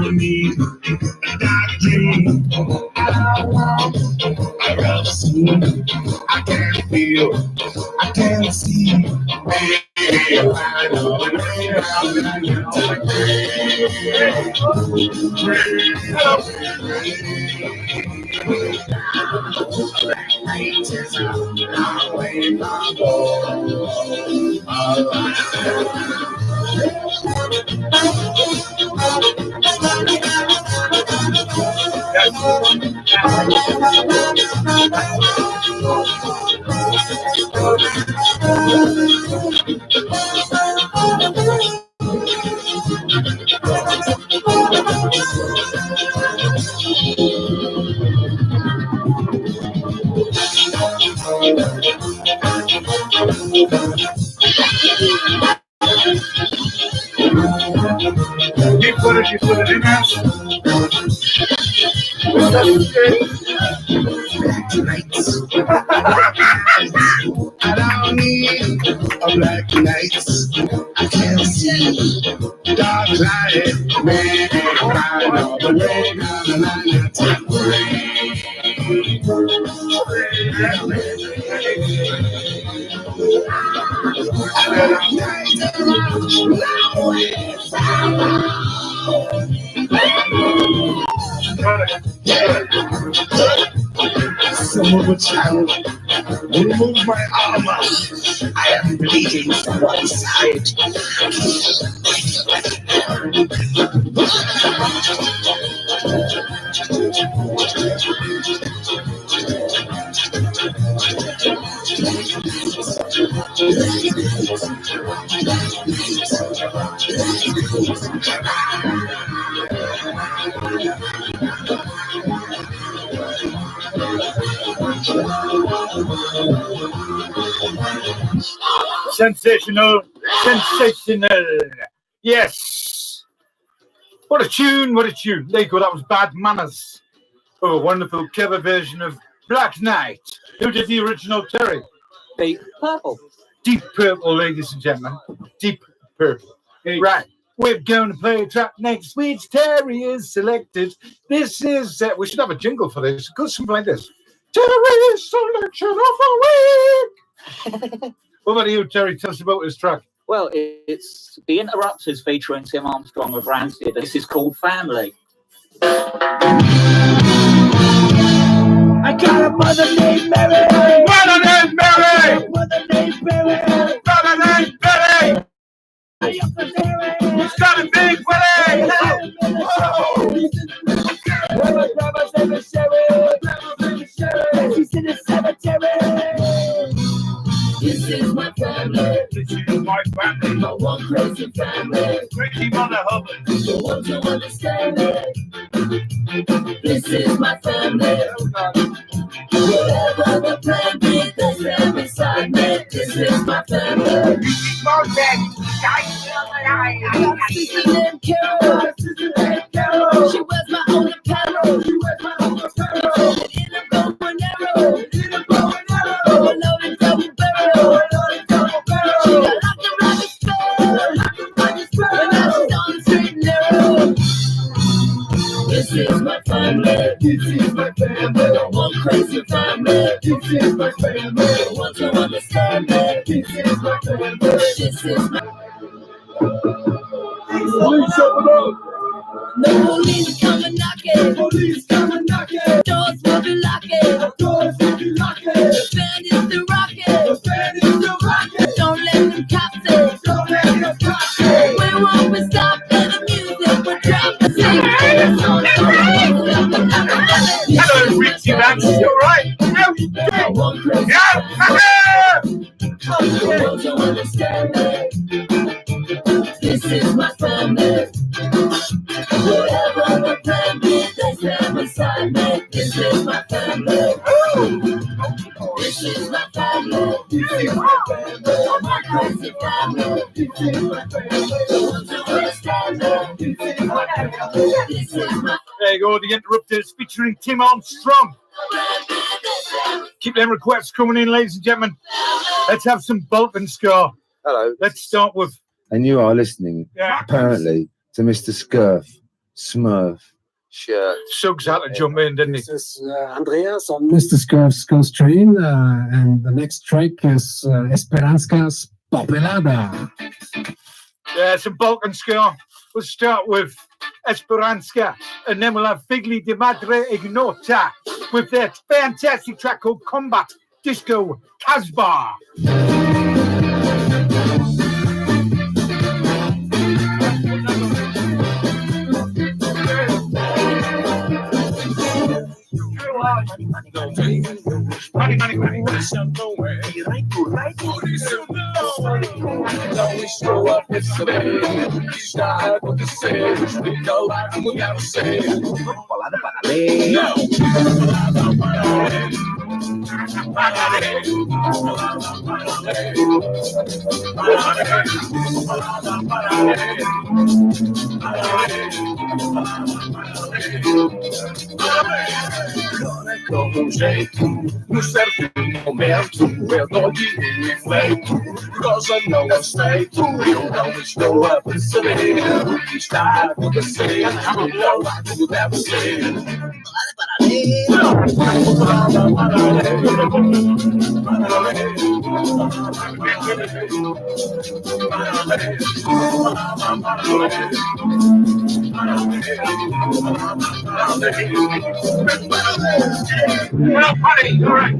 don't need a dark dream. I don't want a rough scene. I can't feel, I can't see. Baby, I know it ain't out there, you know You put it in there. I don't need a black night. I can't see dark light. Man, right on the way down the line. Someone would challenge, remove my armor. I am bleeding from one side. Sensational, sensational. Yes. What a tune, what a tune. There you go, that was Bad Manners. Oh, a wonderful cover version of Black Knight. Who did the original, Terry? Deep Purple. Deep Purple, ladies and gentlemen. Deep Purple. Hey. Right. We're going to play a track next. Which Terry is selected. This is, we should have a jingle for this. It goes something like this. Terry's selection of the week. What about you, Terry? Tell us about this track. Well, it's The Interrupters featuring Tim Armstrong of Rancid. This is called Family. I got a mother named Mary. Mother named Mary. Mother named Mary. Mother named Mary. She's got a big wedding. She's in the cemetery. This is my family. This is my family. My one crazy family. Crazy Mother Hubbard. The ones who understand it. This is my family. Whatever the plan be, there's them beside me. This is my family. Sister named Carol. She was my own apparel. In a bow and arrow. Overloaded double barrel. She got locked around the spell. But now she's on the straight and narrow. This is my family. This is my family. One crazy family. This is my family. The ones who understand me. This is my family. This is my Police open up. No police come and knocking. Police come and knocking. Doors will be locking. Doors will be locking. The band is still rocking. The band is still rocking. Don't let them cops in. Don't let them cops in. We won't be stopped and the music will drop. Hello, Richie Max. You alright? Yeah. Don't you understand me? This is my family. Whatever the plan be, they stand beside me. This is my family. This is my family. This is my family. My crazy family. This is my family. Don't you understand me? This is my family. This is my There you go, The Interrupters featuring Tim Armstrong. Keep them requests coming in, ladies and gentlemen. Let's have some Bolton ska. Hello. Let's start with. And you are listening, apparently, to Mr. Scurf. Smurf shirt. Suggs had to jump in, didn't he? This is Andreas on Mr. Scruff's Coast Train, and the next track is Esperanska's Popelada. Yeah, some Balkan ska. We'll start with Esperanska, and then we'll have Figli de Madre Ignota with their fantastic track called Combat Disco Casbah. Com um jeito, no certo momento, eu dou-lhe um efeito, rosa não aceito, eu não estou a perceber o que está a acontecer, então lá tudo deve ser. Well, buddy, all right.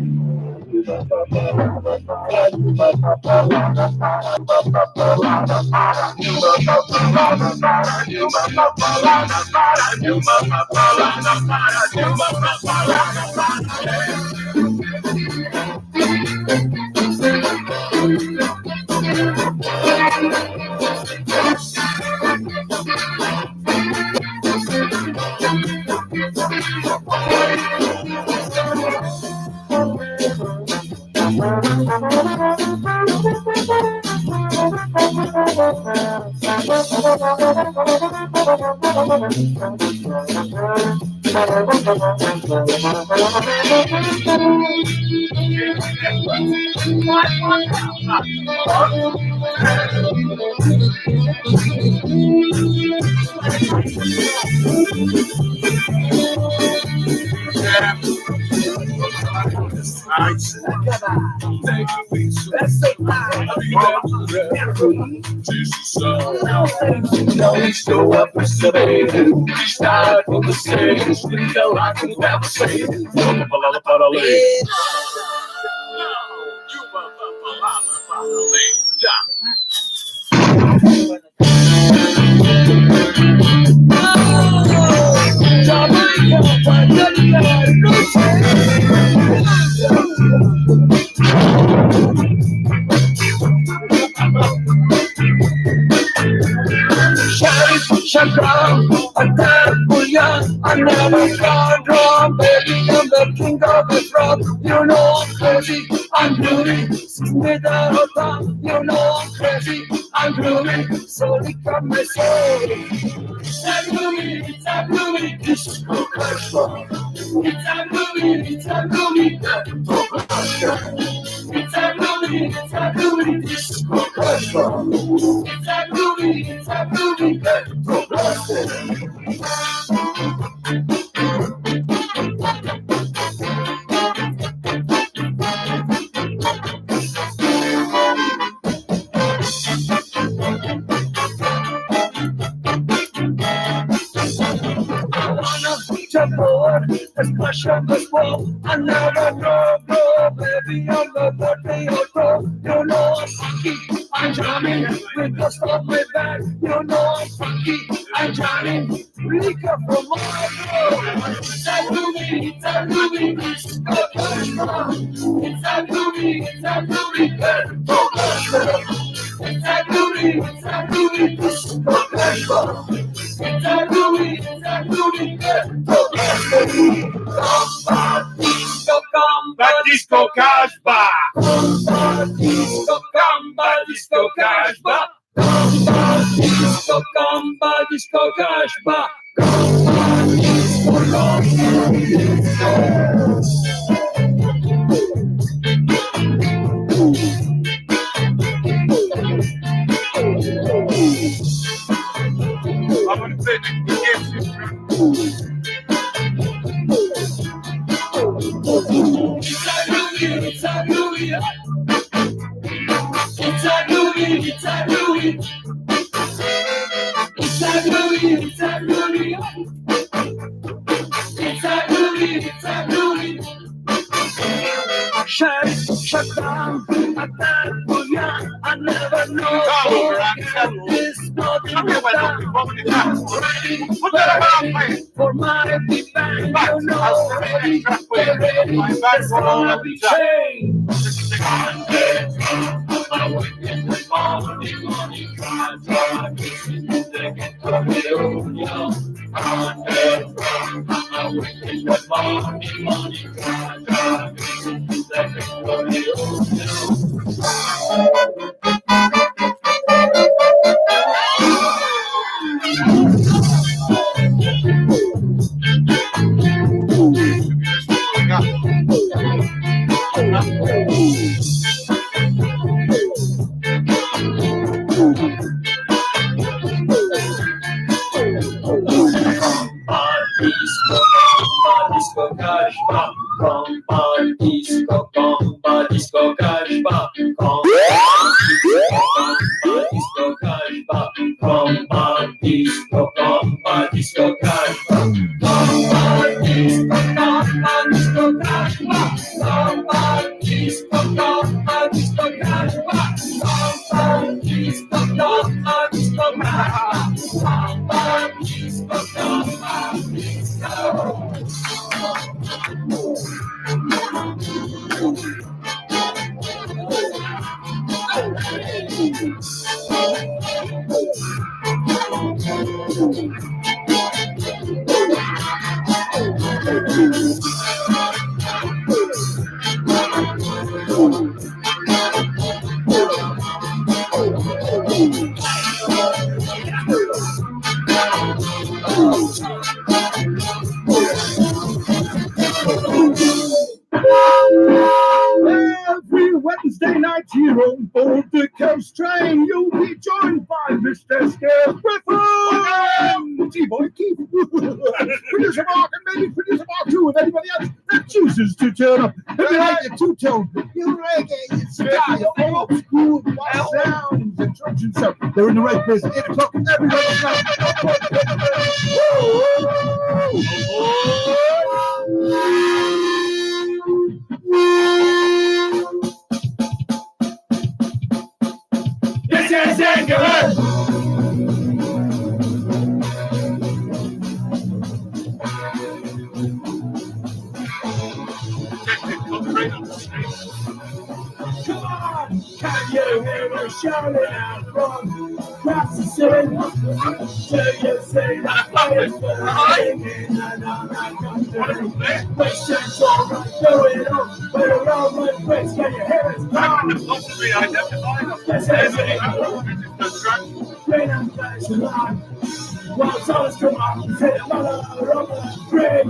Não estou a perceber o que está a acontecer, explica lá como deve ser. Uma palavra para a lei. Shakram, attack, bullion, I never got wrong, baby, I'm the king of the rock, you know I'm crazy, I'm groovy, sing me the hota, you know I'm crazy, I'm groovy, so lick up my soul. It's a groovy, disco culture. It's a groovy, disco culture. It's a groovy, disco culture. It's a groovy, disco culture. As much as well, I never go, baby, I'm the birthday auto. You know I'm funky, I'm jamming, with the stuff with that. You know I'm funky, I'm jamming, liquor from my bro. It's a groovy, it's a groovy, it's a groovy, it's a groovy, disco culture. It's a groovy, Disco Casbah. Disco Casbah. Disco Casbah. I'm going to say, It's a groovy. It's a groovy. It's a groovy. It's a groovy. It's a groovy. It's a groovy. It's a groovy. Shut down. I never know. This for my big bang, you know, ready, get ready, it's gonna be changed. Every Wednesday night here on board the Coast train, you'll be joined by Mr. Scared Griffin, T-Boy Keith, Producer Mark, and maybe Producer Mark too, with anybody else that chooses to turn up. If you like your two-tone, you reggae, your style, your old school sounds and drums and stuff, they're in the right place at 8 o'clock every Wednesday night. This is Anchor. Come on, can you hear me shouting out from across the city? Do you see that fire burning and I'm not country? We should all right going on, but around my face, can you hear us? Come on, possibly identify us. This is green and flash alarm. While souls come on, say the mother of the spring.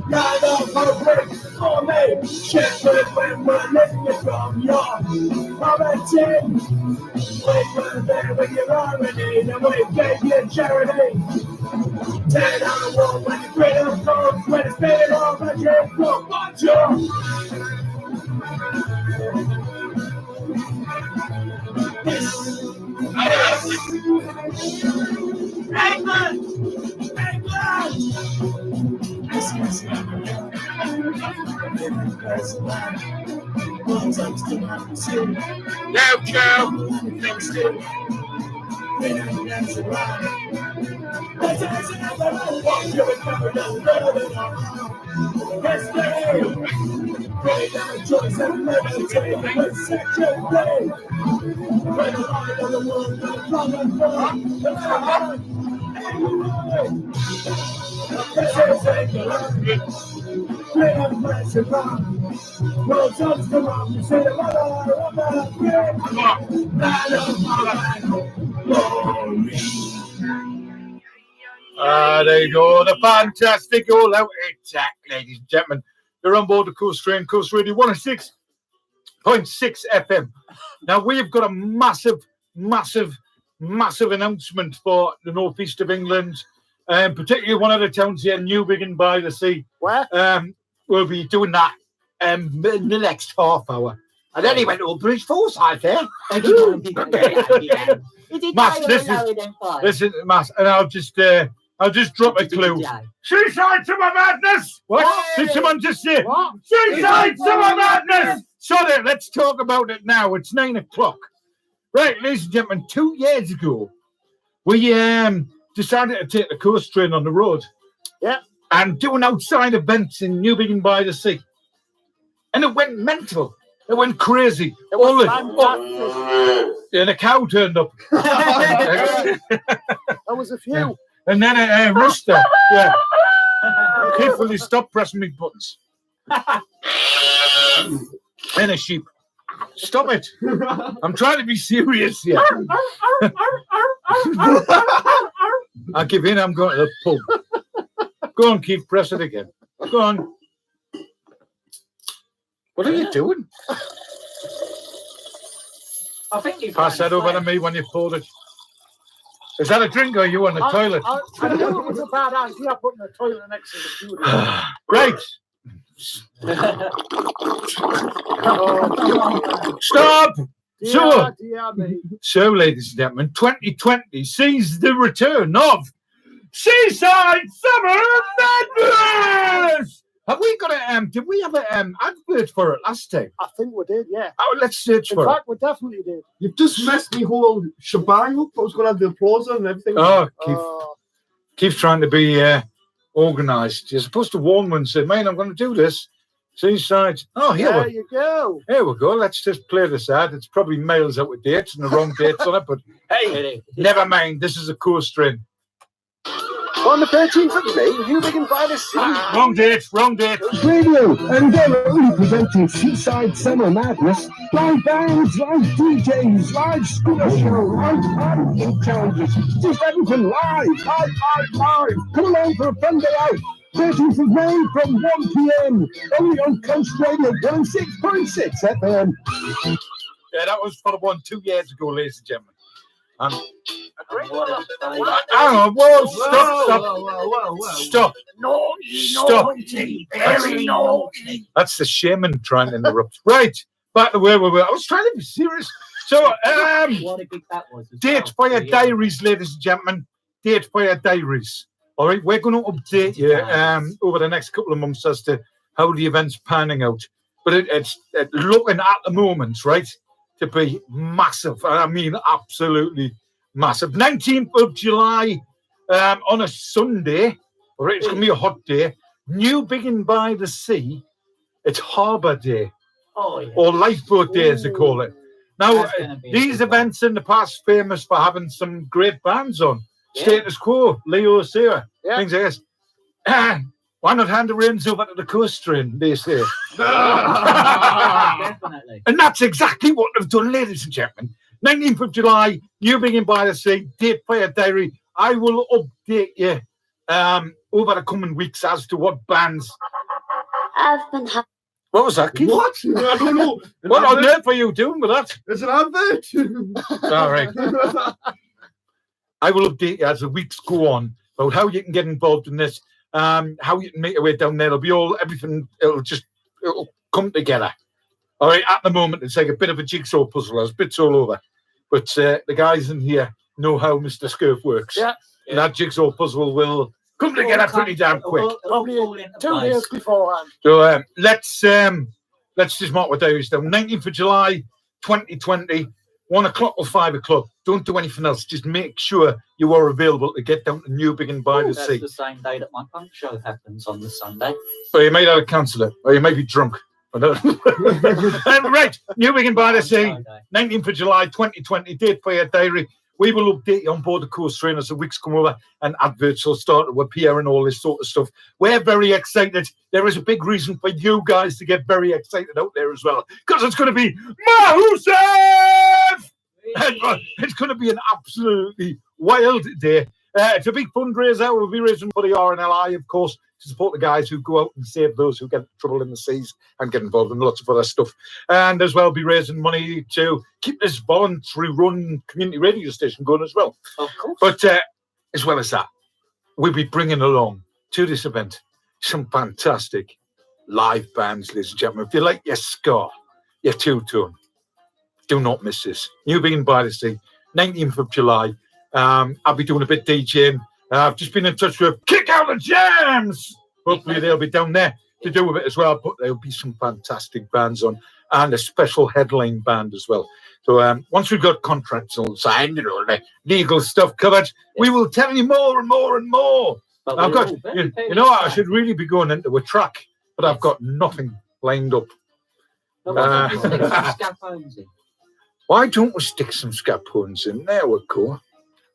Line up our break for me. Shepherd when we're lifting from your poverty. We were there when you're already, and we gave you charity. Tear down the wall when the freedom comes, when it's paid off at your floor. Watch your England! England! Now, Joe. There you go. The fantastic all out attack, ladies and gentlemen. You're on board the Coast Train, Coast Radio 106.6 FM. Now, we've got a massive announcement for the northeast of England particularly one of the towns here, Newbiggin by the Sea. Where? We'll be doing that in the next half hour. And then he went to Bridge Forsyth there. Mass, listen, Mass, and I'll just drop a clue. Seaside Summer Madness! What? Did someone just say? What? Seaside Summer Madness! So then, let's talk about it now. It's 9 o'clock. Right, ladies and gentlemen, 2 years ago, we decided to take the coast train on the road. Yeah. And doing outside events in Newbiggin by the Sea. And it went mental. It went crazy. It was fantastic. And a cow turned up. There was a few. And then a rooster. Yeah. Carefully stop pressing me buttons. And a sheep. Stop it. I'm trying to be serious here. I give in, I'm going to the pub. Go on, Keith, press it again. Go on. What are you doing? I think you Pass that over to me when you pulled it. Is that a drink or are you on the toilet? I knew it was a bad idea putting the toilet next to the studio. Right. Stop! So, ladies and gentlemen, 2020 sees the return of Seaside Summer Madness! Have we got a did we have an advert for it last time? I think we did, yeah. Oh, let's search for In it. fact, we definitely did. You've just messed me whole shebang up. I was going to have the applause and everything. Oh, Keith trying to be organised. You're supposed to warn one and say, mate, I'm going to do this. Seaside. Oh, there you go. Here we go. Let's just play this ad. It's probably mails out with dates and the wrong dates on it, but hey, never mind. This is a coast train. On the 13th of May, Newbiggin by the Sea. Wrong date, wrong date. Radio, and they're only presenting Seaside Summer Madness. Live bands, live DJs, live scooter show, live party challenges. Just everything live. Come along for a fun day out. 13th of May from 1 p.m. Only on Coast Radio 106.6 FM. Yeah, that was for the one 2 years ago, ladies and gentlemen. Hang on, stop. Naughty, very naughty. That's the shaman trying to interrupt. Right, back to where we were. I was trying to be serious. So, What a gig that was. date for your diaries, ladies and gentlemen. Date for your diaries. All right, we're going to update you over the next couple of months as to how the event's panning out. But it's looking at the moment, right, to be massive. I mean, absolutely massive. 19th of July on a Sunday. All right, it's going to be a hot day. Newbiggin by the Sea. It's Harbour Day. Oh, yeah. Or Lifeboat Day, as they call it. Now, these events in the past famous for having some great bands on. Yeah. Status Quo, Leo Sarah, Yeah. things like this. Why not hand the reins over to the coast train, they say. Definitely. And that's exactly what they've done, ladies and gentlemen. 19th of July, Newbiggin by the Sea, date for your diary. I will update you over the coming weeks as to what bands. What was that, Keith? What? I don't know. What on earth are you doing with that? It's an advert. All right. I will update you as the weeks go on about how you can get involved in this, how you can make your way down there. It'll be everything. It'll come together. All right. At the moment, it's like a bit of a jigsaw puzzle. There's bits all over, but the guys in here know how Mr. Scurf works. Yeah. And that jigsaw puzzle will come together pretty damn quick. Probably 2 days beforehand. So let's just mark our diaries down. 19th of July, 2020. 1 o'clock or 5 o'clock. Don't do anything else. Just make sure you are available to get down to Newbiggin by the Sea. That's the same day that my punk show happens on the Sunday. Or you might have to cancel it. Or you may be drunk. I don't know. Right. Newbiggin by the Sea. 19th of July, 2020. Date for your diary. We will update you on board the coast train as the weeks come over and adverts will start to appear and all this sort of stuff. We're very excited. There is a big reason for you guys to get very excited out there as well. Because it's going to be massive! It's going to be an absolutely wild day. It's a big fundraiser. We'll be raising for the RNLI, of course, to support the guys who go out and save those who get in trouble in the seas and get involved in lots of other stuff. And as well, be raising money to keep this voluntary run community radio station going as well. Of course. But as well as that, we'll be bringing along to this event some fantastic live bands, ladies and gentlemen. If you like your ska, your two-tone, do not miss this. New Being by the Sea, 19th of July. I'll be doing a bit DJing. I've just been in touch with Kick Out the Jams. Hopefully they'll be down there to do with it as well. But there'll be some fantastic bands on and a special headline band as well. So once we've got contracts all signed and all the legal stuff covered, we will tell you more and more and more. But I've we're got, all very, very you know what, I sad. should really be going into a track, but I've got nothing lined up. No, why don't we stick some scaphones in? Why don't we stick some scapoons in? There we go.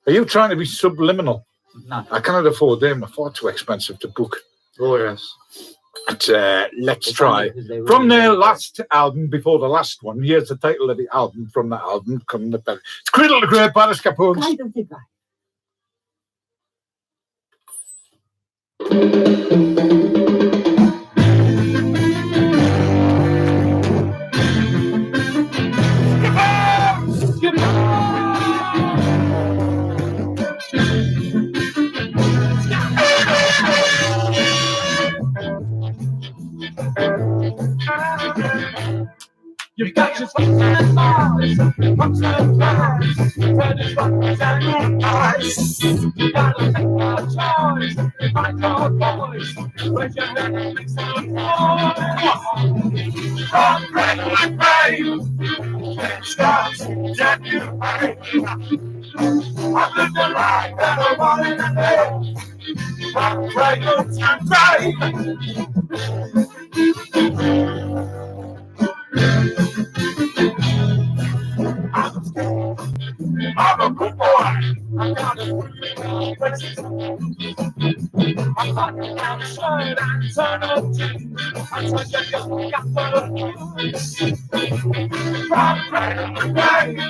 Are you trying to be subliminal? No. I cannot afford them. They're far too expensive to book. Oh, yes. But let's It's try. only 'cause they From really their need it. last album, before the last one, here's the title of the album from that album. Coming up. It's Cradle to Grave by the Scapoons. I don't think I. You got your sweet and bars, pumps and bars, turning buttons and your eyes. You gotta take my choice, find your voice, raise your hand and make some noise. From cradle to grave, it starts that you hate. I've lived a life that I wanted to live. From cradle to grave. I'm a good boy. I got a good places. I'm talking down the shirt and turn up jeans. I tell you, you got the news. From cradle to grave,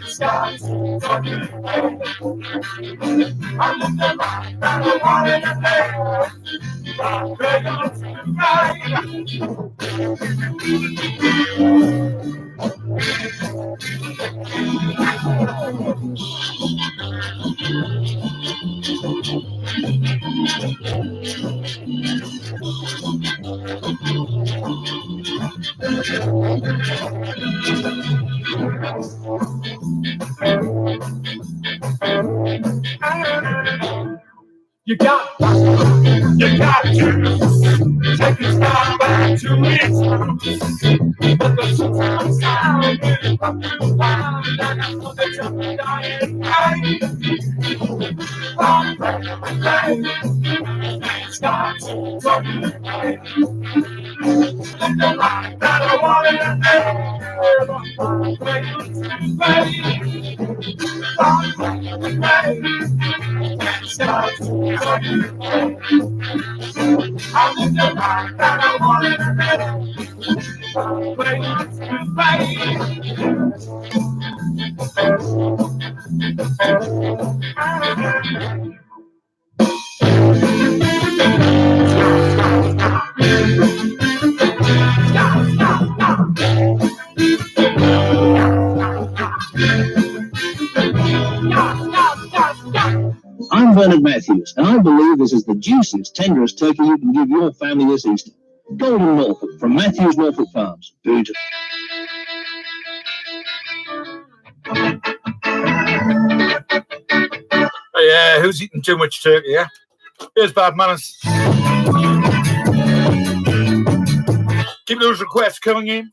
skies talking away. I lived the life that I wanted to live. From cradle to You got to take it down back to its roots. But the sometimes sound really fucking wild, and I know that you're dying right. From cradle to grave, it starts talking away. Live the life that I wanted to live. From cradle to grave, from cradle to grave, it starts talking away. I live the life that I wanted to live. From cradle to I'm Bernard Matthews, and I believe this is the juiciest, tenderest turkey you can give your family this Easter. Golden Norfolk from Matthews Norfolk Farms. Boot. Oh, yeah, who's eating too much turkey, yeah? Here's Bad Manners. Keep those requests coming in.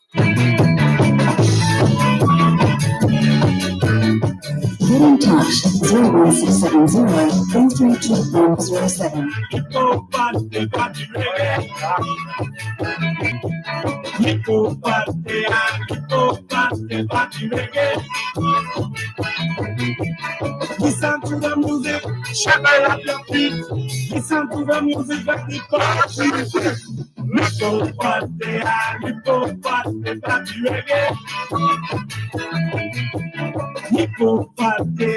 Get in touch 01670-332-107. Listen to the music, shuffle up your feet. Listen to the music, let the party. Nico party, Nico party, party reggae. Nico party,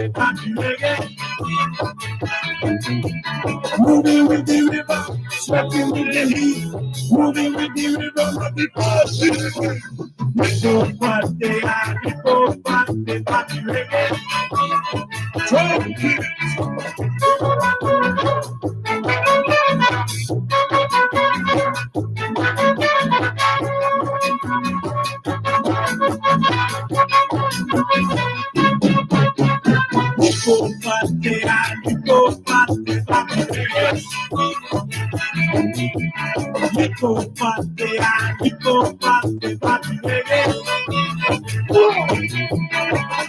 party reggae. Moving with the river, sweating with the heat. Moving with the river, let the party. Nico party, party reggae.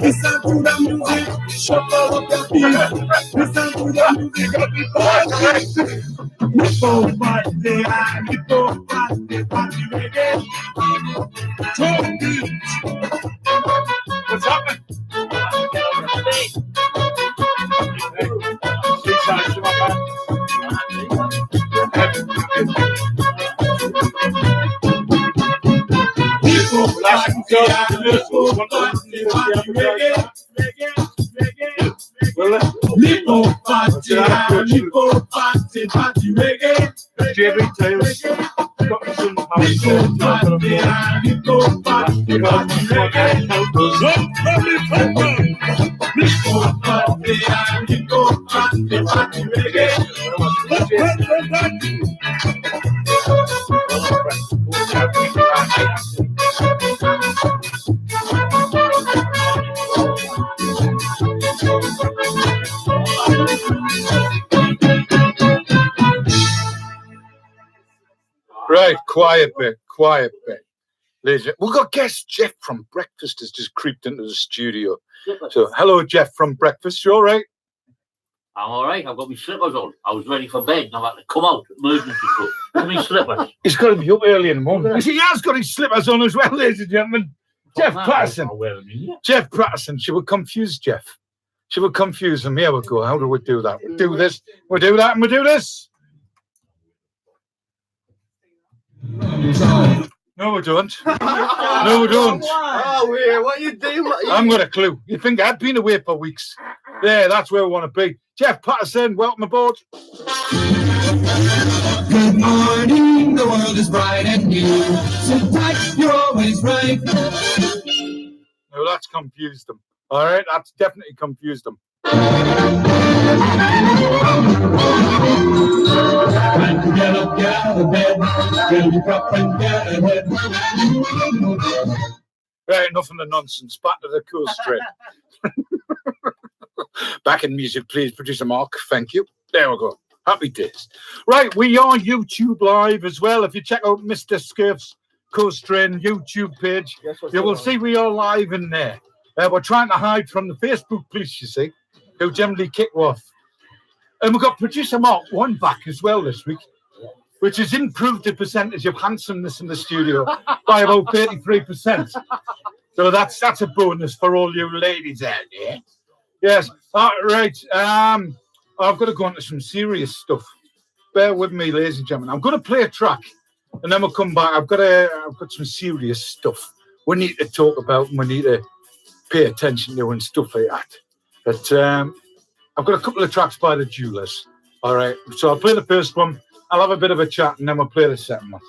Listen to the music, shuffle up your feet. Listen to the music, everybody. Hippo party, hippo party, party reggae. Talk beat. What's happening? Seaside to my man. Hippo party, hippo party, party reggae. Hippo party, hippo party, party reggae. JB Taylor's got some Hippo party, hippo party, party reggae. Hippo party, hippo party, party reggae. Right, quiet bit. Ladies, we've got guest Jeff from Breakfast has just creeped into the studio. So, hello, Jeff from Breakfast. You all right? I'm all right. I've got my slippers on. I was ready for bed and I've had to come out. Emergency crew. Give me slippers. He's got to be up early in the morning. You see, he has got his slippers on as well, ladies and gentlemen. Jeff Patterson. Jeff Patterson. She would confuse Jeff. She would confuse him. Here we go. How do we do that? We do this. We do that, and we do this. No, we don't. No, we don't. Oh, weird. What are you doing? I haven't got a clue. You think I'd been away for weeks? Yeah, that's where we want to be. Jeff Patterson, welcome aboard. Good morning, the world is bright and new. Sit tight, you're always right. No, that's confused them. All right, that's definitely confused them. Get up, get out of bed. Get up and get ahead. Right, enough of the nonsense. Back to the coast train. Back in music, please, producer Mark. Thank you. There we go. Happy days. Right, we are YouTube live as well. If you check out Mr. Scurf's Coast Train YouTube page, you will see we are live in there. We're trying to hide from the Facebook police, you see, who generally kick off. And we've got producer Mark one back as well this week, which has improved the percentage of handsomeness in the studio by about 33%. So that's a bonus for all you ladies out there. Yes. Right. I've got to go into some serious stuff. Bear with me, ladies and gentlemen. I'm going to play a track, and then we'll come back. I've got some serious stuff we need to talk about, and we need to pay attention to and stuff like that. But I've got a couple of tracks by the Jewelers. All right. So I'll play the first one. I'll have a bit of a chat, and then we'll play the second one.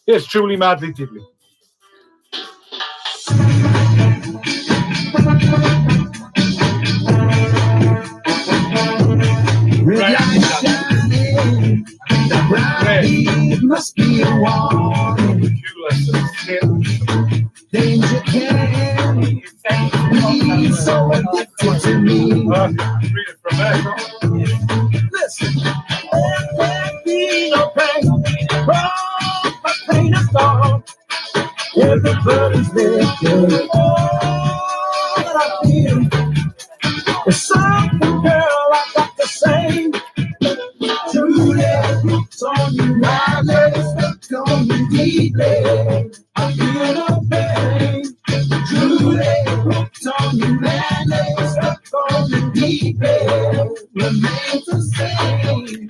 Yes, truly, madly, diddly. Red light shining, the bright must be a warning. Danger can be so addicted to me. Listen, there be no pain, oh, my pain is gone. Everybody's there, all that I feel is something, girl, I got to say. Truly, it's on you, my legs, it's on you deeply. I feel no pain. Truly, it's on you, my legs, it's on you deeply. Remain the same.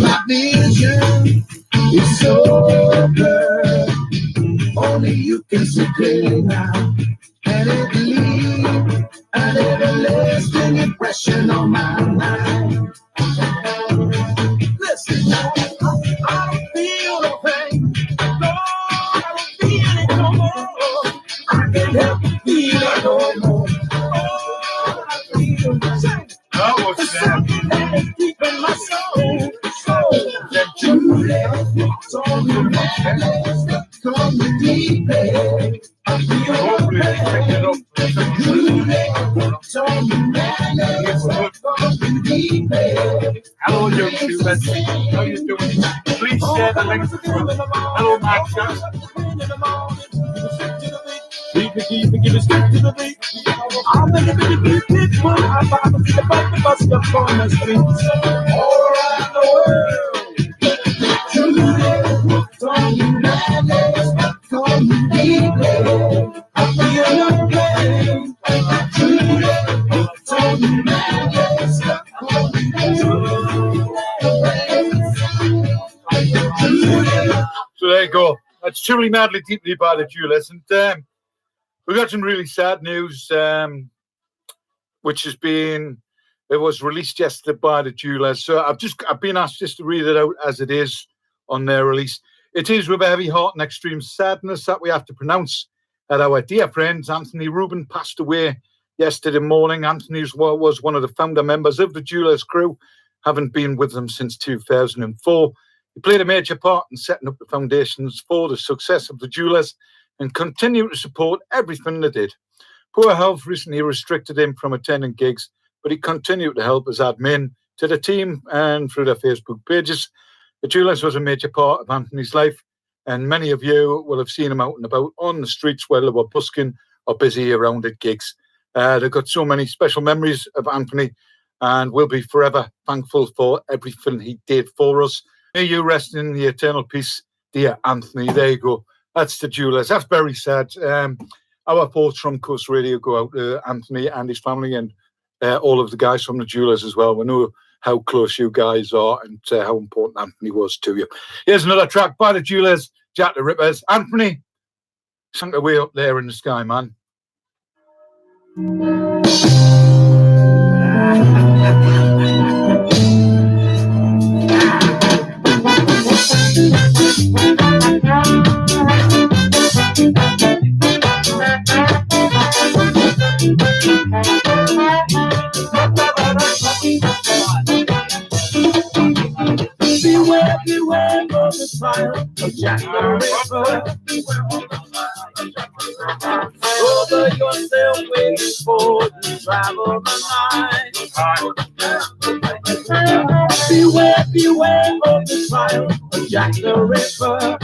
My vision is so blurred. Only you can see clearly now, and it leaves an everlasting impression on my mind. Listen, I feel the pain, Lord, I Hopefully they pick it up. Hello YouTubers, how you doing? Please share the link. Hello Max. Keep it, give it, stick to the beat. I'm in the big one. I'm about to be the bus up on the streets. All around the world. From United, from England, I feel your pain. From United, So there you go. That's Truly Madly Deeply by the Duelers. And we got some really sad news, which has been, it was released yesterday by the Duelers. So I've been asked just to read it out as it is on their release. It is with a heavy heart and extreme sadness that we have to pronounce that our dear friend Anthony Rubin passed away yesterday morning. Anthony was one of the founder members of the Duelers crew, having been with them since 2004. He played a major part in setting up the foundations for the success of the Duelers and continued to support everything they did. Poor health recently restricted him from attending gigs, but he continued to help as admin to the team and through their Facebook pages. The Duelers was a major part of Anthony's life, and many of you will have seen him out and about on the streets while they were busking or busy around at gigs. They've got so many special memories of Anthony, and we'll be forever thankful for everything he did for us. May you rest in the eternal peace, dear Anthony. There you go. That's the Duelers. That's very sad. Our thoughts from Koast Radio go out to Anthony and his family and all of the guys from the Duelers as well. We know how close you guys are and how important Anthony was to you. Here's another track by the Duelers, Jack the Rippers. Anthony, sunk away up there in the sky, man. Beware, beware of the fire of Jack the Ripper. Over yourself waiting for you travel the night. Beware, beware of the fire of Jack the Ripper.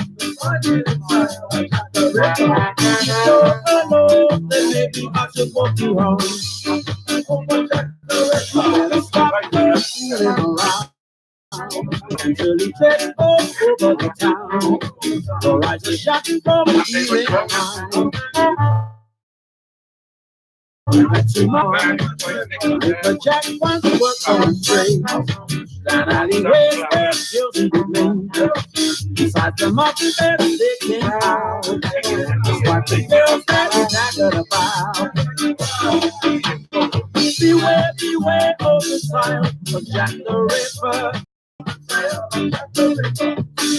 You're alone, then maybe I should walk you home. Stop fooling around. Until he takes over the town. Your eyes are shot from the evening time. Tomorrow, if a Jack wants to work on trade, that alleyways where children remain. Besides the mountain that they came out, just like the girls that staggered about. Beware, beware of the style of Jack the Ripper.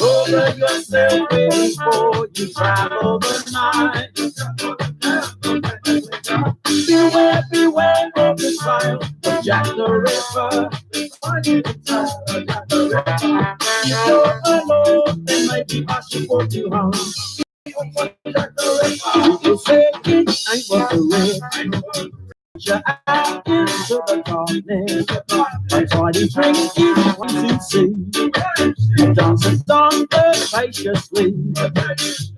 Over yourself before you travel the night. Beware, beware of the style of Jack the Ripper. You're alone, then maybe I should walk you home. People say it ain't worth the risk. You're out into the darkness. That's why you drink is easy to see. Dancing down spaciously.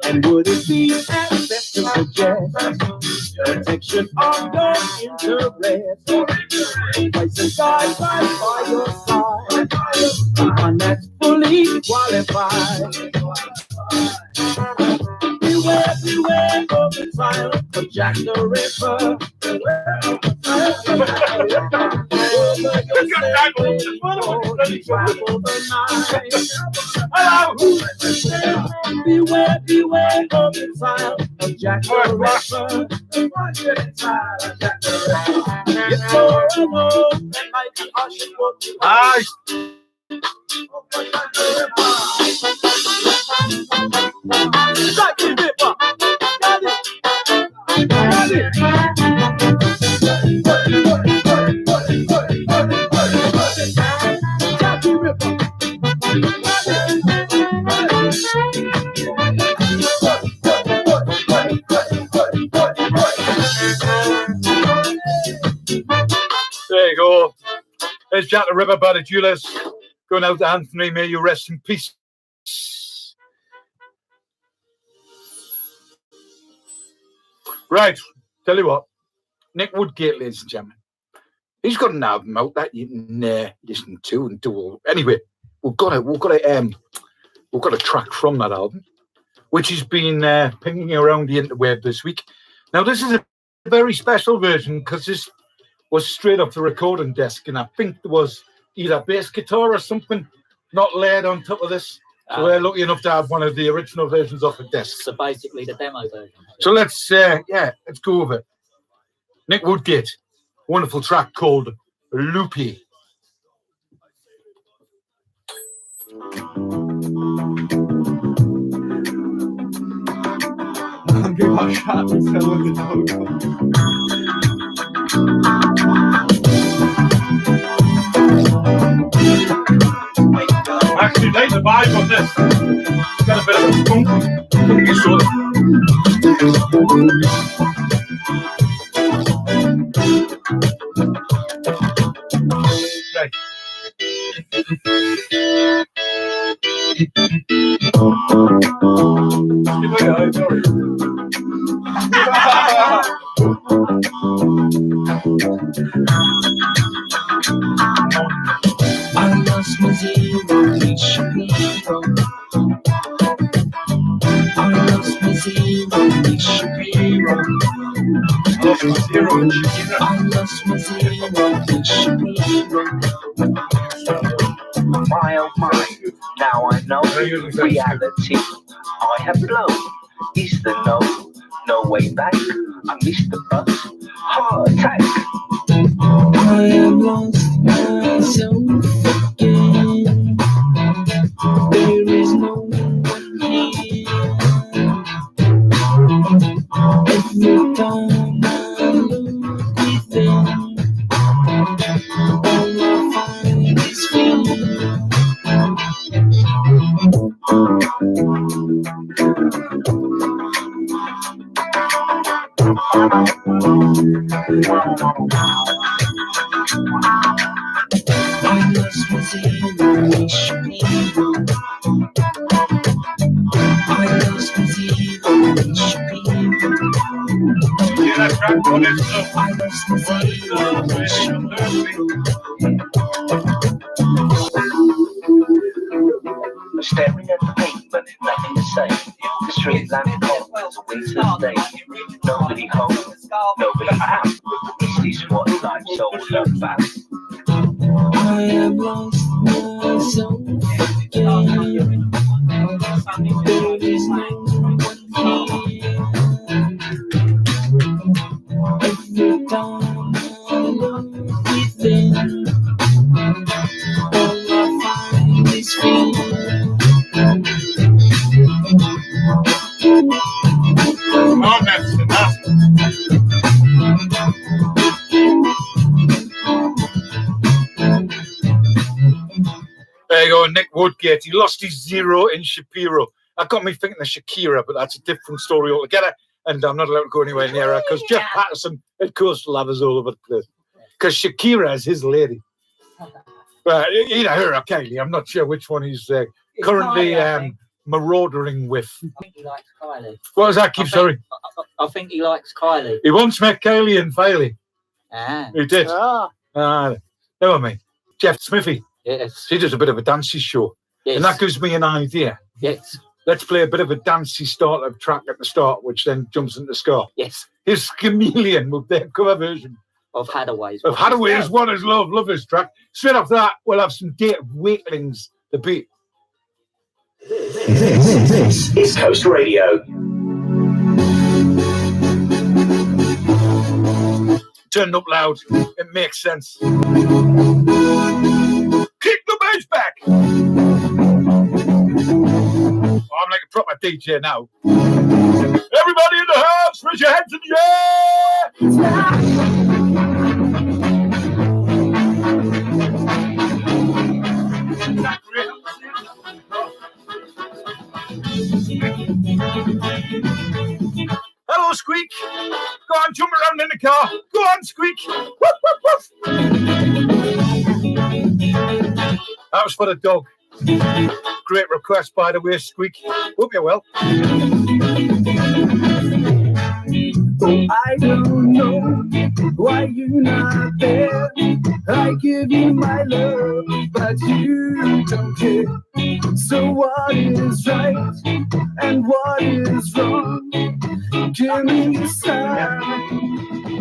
And would it be as best to suggest protection of your interest? Place a guide right by your side, one that's fully qualified. Beware, beware of the trial of Jack the Ripper. Beware, beware of the trial of Jack the Ripper. If you're alone, then maybe I should walk you home. Jack the Ripper. Got it. Got it. Jack the Ripper. out the river by the jewelers. Going out to Anthony, may you rest in peace. Right, tell you what, Nick Woodgate, ladies and gentlemen, he's got an album out that you can listen to and do all. Anyway, we've got a track from that album, which has been pinging around the interweb this week. Now, this is a very special version because this was straight off the recording desk, and I think there was either bass guitar or something not layered on top of this. So we're lucky enough to have one of the original versions off the desk. So basically the demo version. So let's go with it. Nick Woodgate, wonderful track called Loopy. Actually, like the vibe on this. It's got a bit of a funky sort of. Right. I lost my zero, it should be zero. I lost my zero, it should be zero. I lost my zero, it should be zero. My oh my, now I know reality. I have blown, is the no way back. I missed the bus, heart attack. I have lost myself again. There is no one here. Every time I look within, all I find is fear. I lost my zero, it should be zero. I lost my zero, it should be zero. I lost my zero, it should be I'm staring at the pavement, nothing to say. The street lamp cold, it's a winter's day. Nobody home, nobody out. Is this what life's all about? I have lost myself again. There is no one here. Every time I look within, all I find is fear. Come on, that's enough. There you go, Nick Woodgate. He lost his zero in Shapiro. That got me thinking of Shakira, but that's a different story altogether. And I'm not allowed to go anywhere near her because Jeff Patterson at Coast will have us all over the place. Because Shakira is his lady. Either her or Kylie. I'm not sure which one he's currently maraudering with. I think he likes Kylie. What does that keep? Sorry. I think he likes Kylie. He once met Kylie and Filey. Ah. He did. Never mind. Jeff Smithy. Yes. She does a bit of a dancey show. Yes. And that gives me an idea. Yes. Let's play a bit of a dancey starter track at the start, which then jumps into ska. Yes. His Chameleon with their cover version of Hadaway's. Of Hadaway's One Is Love. Love this track. Straight after that, we'll have some Date Wakelings, the beat. This is Coast Radio. Turn it up loud. It makes sense. Kick the bass back. Oh, I'm like a proper DJ now. Everybody in the house, raise your hands in the air. Hello, Squeak. Go on, jump around in the car. Go on, Squeak. Woof, woof, woof. for the dog. Great request, by the way, Squeak. Hope you're well. I don't know why you're not there. I give you my love, but you don't care. So what is right and what is wrong? Give me a sign.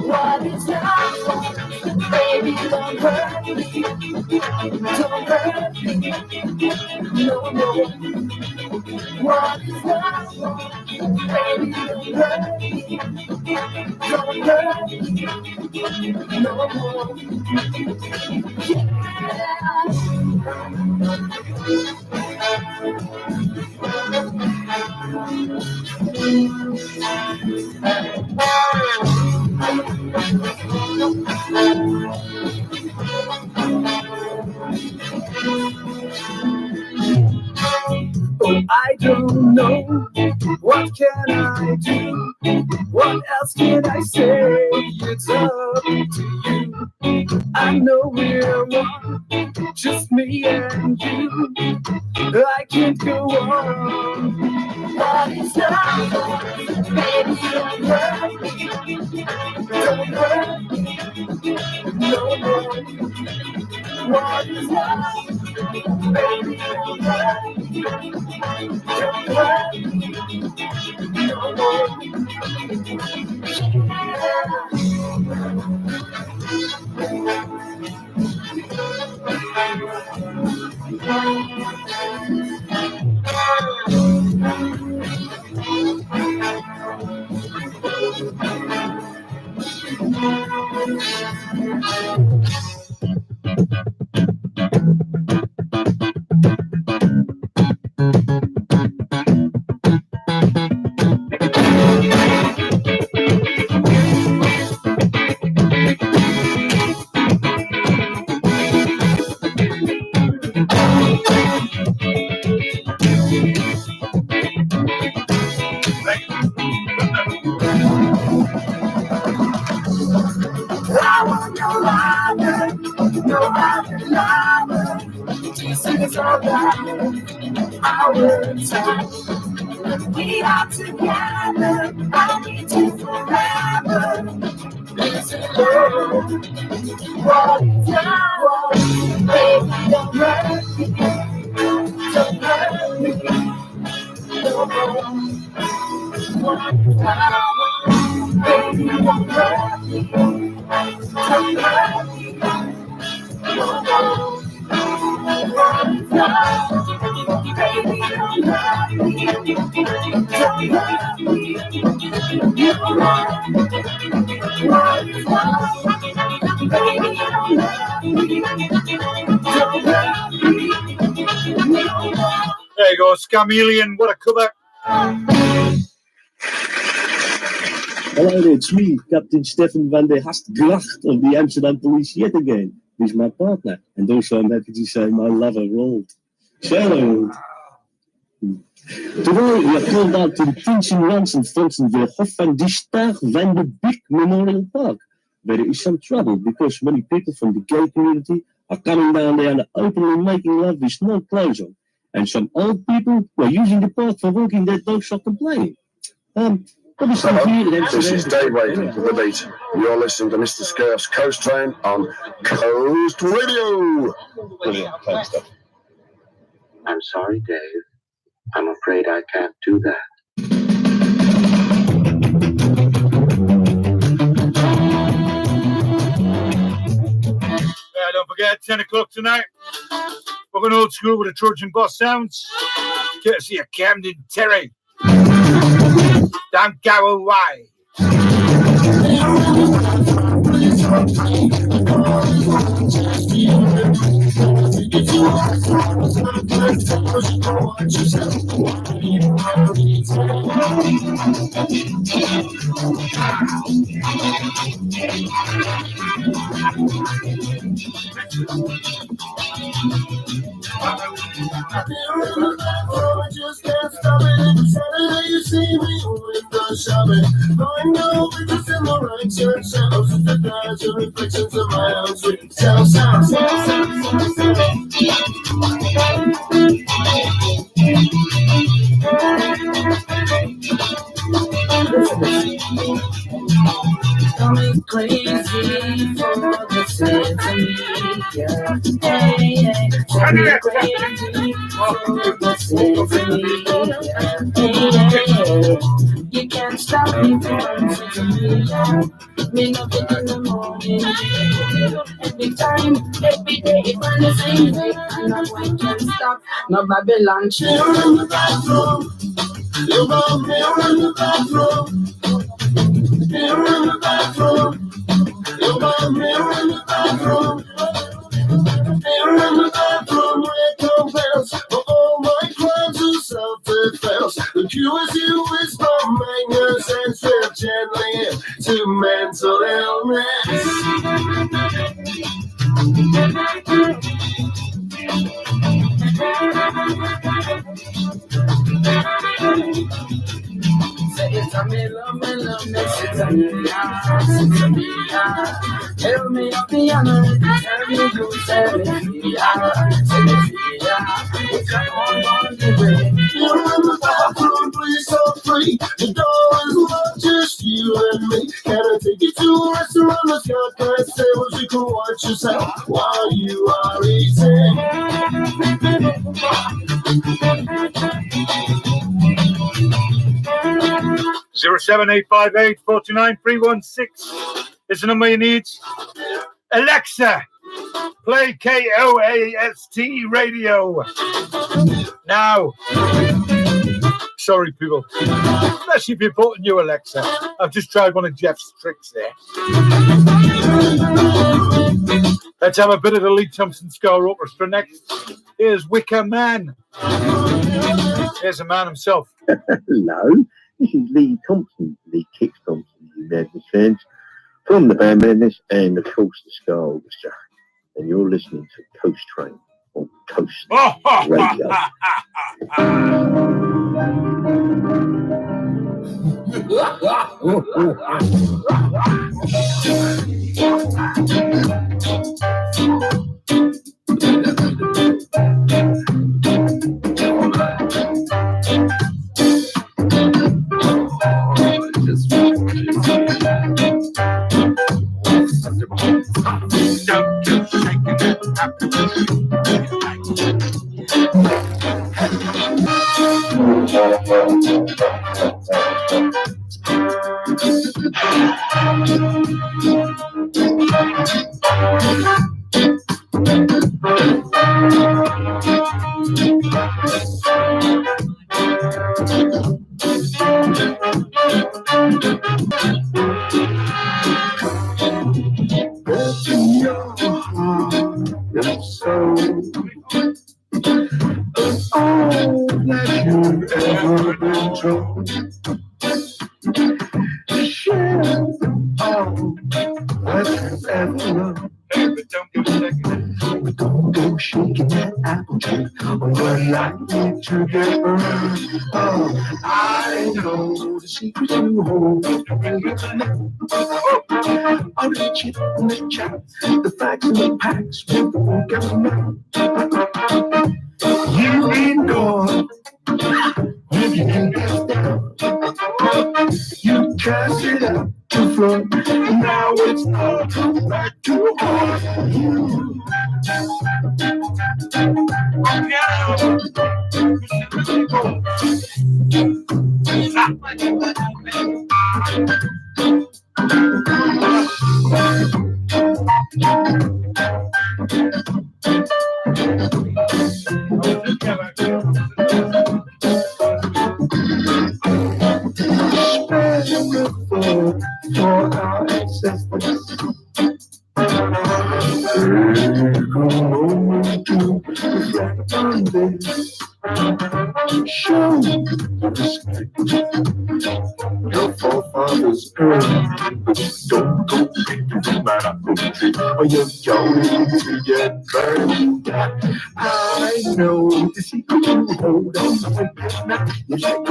What is wrong? Baby, don't hurt me. Don't hurt me. No, no. What is wrong? Baby, don't hurt me. Don't hurt me. No more. Oh, I don't know. What can I do? What else can I say? It's up to you. I know we're one, just me and you. I can't go on. What is love? Baby, don't hurt me. Don't hurt me. No more. What is love? Baby, don't hurt me. Don't hurt me. No more. I want no other, no other lover. This is about our time. We are together. I need you forever. This is love. What is love? Baby, don't hurt me. Don't hurt me. No more. What is love? Baby, don't hurt me. Don't hurt me. No more. What is love? Baby, don't hurt me. Don't hurt me. No more. What is love? Baby, don't hurt me. Don't hurt me. No more. There you go, Scamelian. What a cover. Hello, it's me, Captain Stefan van der Hastgracht of the Amsterdam Police yet again. He's my partner, and also I'm happy to say my lover, Roald. Hello. Today we are called out to the Prince and Ransom Fonts in the Hof van die Staag van the Big Memorial Park, where there is some trouble because many people from the gay community are coming down there and openly making love with no clothes on. And some old people who are using the park for walking their dogs are complaining. This is Dave Raven for The Beat. You're listening to Mr. Scurf's Coast Train on Coast Radio. Brilliant. Thanks, Dave. I'm sorry, Dave. I'm afraid I can't do that. Yeah, don't forget, 10 o'clock tonight. We're going old school with the Trojan Boss Sounds. Courtesy of Camden Terry. Don't go away. Just can't stop it. Saturday you see me with the shopping. Find no witness in the right church sounds. It's the guys and reflections of my own sweet sound. Going crazy for the sake of me, yeah. Hey, hey. Going crazy for the sake of me, yeah. Hey, hey. You can't stop me from sitting me, yeah. Me love it in the morning, every time, every day, it's on the same way. And no one can stop, no Babylon. Here in the bathroom, you go here in the bathroom. Here in the bathroom, you got here in the bathroom. Here in the bathroom, recompense for all my crimes of self-defense. The cure is you whisper madness and slip gently into mental Say it's a me love, it's a me, it's a me, tell me of the honor, tell me you say me, say me, it's a on the way. You're in the bathroom, please so free. The door is locked, just you and me. Can I take you to a restaurant that's got nice tables? You can watch yourself while you are eating. 07858 429 is the number you need. Alexa, play KOAST radio. Now. Sorry, people. Especially if you bought a new Alexa. I've just tried one of Jeff's tricks there. Let's have a bit of the Lee Thompson Ska Orchestra next. Here's Wicker Man. Here's a man himself. Hello, this is Lee Thompson, Lee Kicks Thompson, you Madness fans, from the band Madness and of course the Ska Orchestra. And you're listening to Coast Train on Coast Radio. I know the secret you hold. I'll reach it in the chat, the facts and the packs with the won't get enough. You ain't gone if you can get down. You cast it out to front, now it's all come back to haunt you. For our ancestors, take a moment to reflect on this. Show respect. Your forefathers this earth. Don't go picking the man up the tree, or you're going to get burned. I know the secret to hold on to the past. You check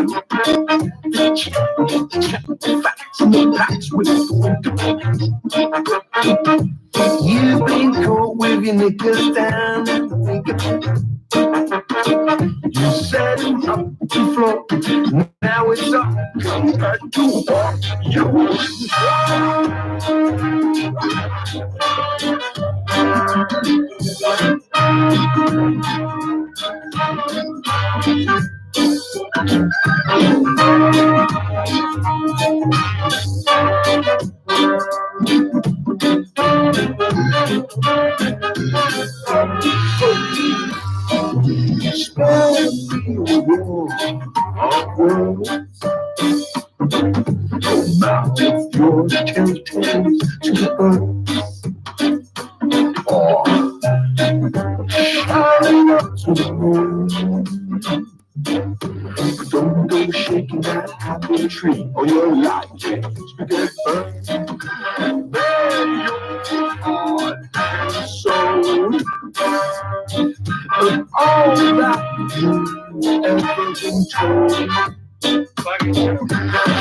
the facts and the facts with you've been caught with your knickers down. You set him up to floor. Now it's up. Come back to walk your mouth, yours tell tales to the birds, or shouting up to the moon. But don't go shaking that apple tree, or your life will get burned. Then your heart and soul, and all that you ever been told.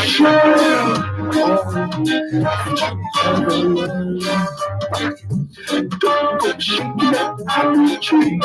Share all that you ever learned. Don't go shaking that apple tree.